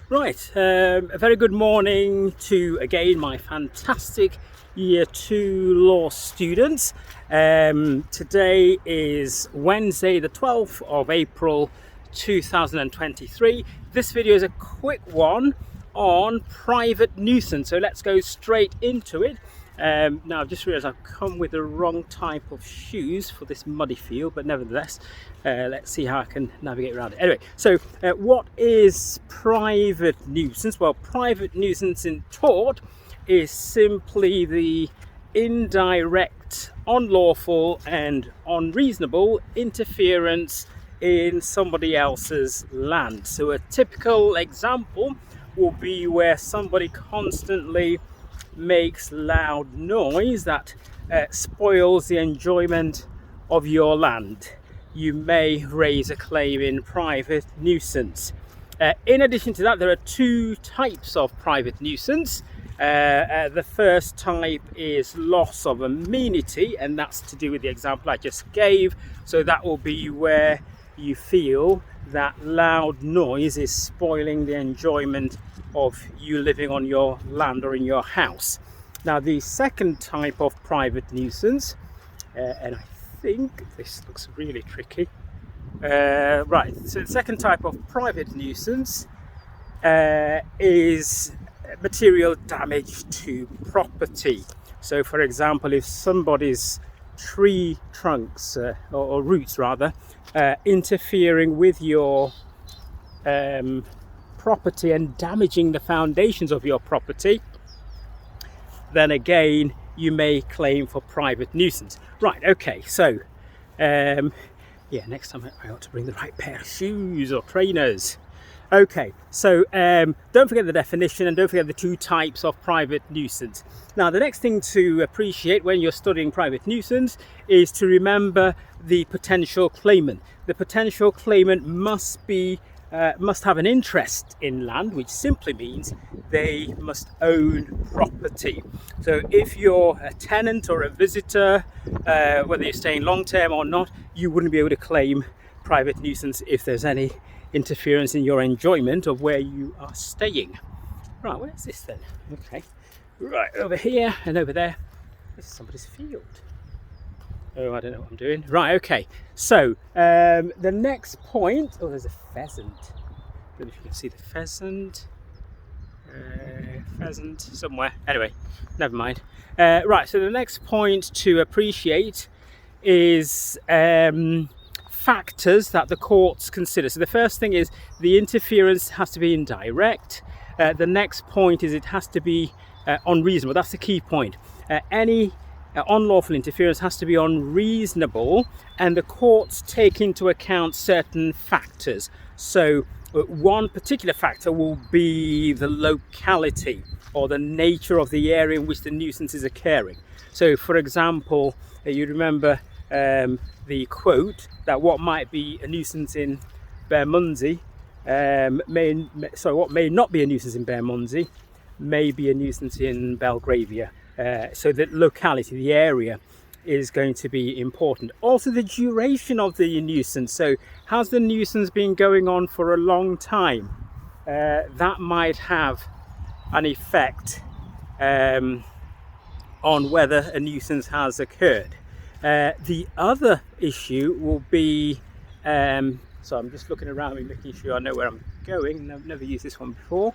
Right, a very good morning to again my fantastic Year 2 law students. Today is Wednesday the 12th of April 2023. This video is a quick one on private nuisance, so let's go straight into it. Now I've just realised I've come with the wrong type of shoes for this muddy field, but nevertheless, let's see how I can navigate around it. Anyway, so what is private nuisance? Well, private nuisance in tort is simply the indirect, unlawful and unreasonable interference in somebody else's land. So a typical example will be where somebody constantly makes loud noise that spoils the enjoyment of your land. You may raise a claim in private nuisance. In addition to that, there are two types of private nuisance. The first type is loss of amenity, and that's to do with the example I just gave. So that will be where you feel that loud noise is spoiling the enjoyment of you living on your land or in your house. Now, the second type of private nuisance, and I think this looks really tricky. Right, so the second type of private nuisance is material damage to property. So, for example, if somebody's tree trunks or roots rather interfering with your property and damaging the foundations of your property, then again you may claim for private nuisance. Right, okay, so yeah, next time I ought to bring the right pair of shoes or trainers. Okay, so don't forget the definition and don't forget the two types of private nuisance. Now, the next thing to appreciate when you're studying private nuisance is to remember the potential claimant. The potential claimant must have an interest in land, which simply means they must own property. So if you're a tenant or a visitor, whether you're staying long term or not, you wouldn't be able to claim private nuisance if there's any interference in your enjoyment of where you are staying. Right, where's this then? Okay, right over here and over there. This is somebody's field. Oh, I don't know what I'm doing. Right, okay. So the next point. Oh, there's a pheasant. I don't know if you can see the pheasant. Pheasant somewhere. Anyway, never mind. Right. So the next point to appreciate is factors that the courts consider. So the first thing is the interference has to be indirect. The next point is it has to be unreasonable. That's the key point. Any unlawful interference has to be unreasonable, and the courts take into account certain factors. So one particular factor will be the locality or the nature of the area in which the nuisance is occurring. So, for example, you remember the quote that what might be a nuisance in Bermondsey what may not be a nuisance in Bermondsey may be a nuisance in Belgravia. So the locality, the area, is going to be important. Also, the duration of the nuisance. So has the nuisance been going on for a long time? That might have an effect on whether a nuisance has occurred. The other issue will be, so I'm just looking around me, making sure I know where I'm going. I've never used this one before.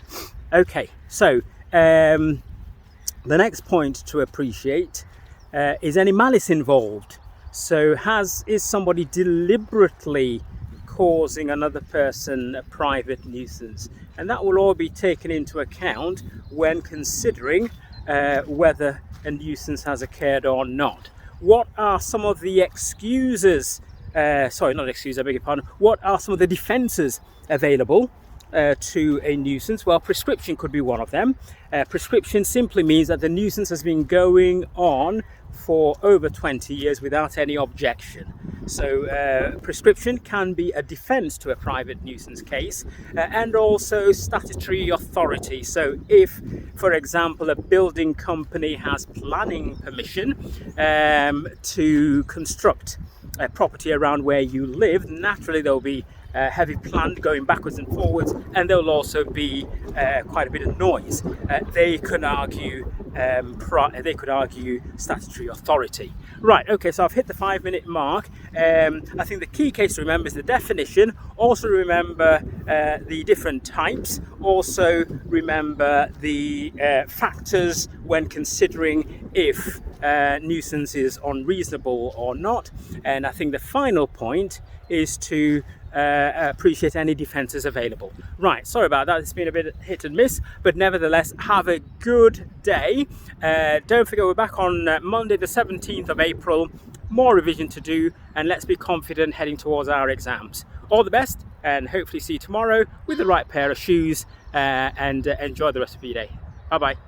Okay, so the next point to appreciate is any malice involved. So is somebody deliberately causing another person a private nuisance? And that will all be taken into account when considering whether a nuisance has occurred or not. What are some of the excuses? Sorry, not excuses, I beg your pardon. What are some of the defences available to a nuisance? Well, prescription could be one of them. Prescription simply means that the nuisance has been going on for over 20 years without any objection. So prescription can be a defence to a private nuisance case, and also statutory authority. So if, for example, a building company has planning permission to construct a property around where you live, naturally there'll be heavy plant going backwards and forwards, and there'll also be quite a bit of noise. They could argue statutory authority. Right, okay, so I've hit the 5-minute mark. I think the key case to remember is the definition. Also remember the different types. Also remember the factors when considering if nuisance is unreasonable or not. And I think the final point is to appreciate any defences available. Right, sorry about that, it's been a bit hit and miss, but nevertheless, have a good day. Don't forget, we're back on Monday the 17th of April. More revision to do, and let's be confident heading towards our exams. All the best, and hopefully see you tomorrow with the right pair of shoes, and enjoy the rest of your day. Bye bye.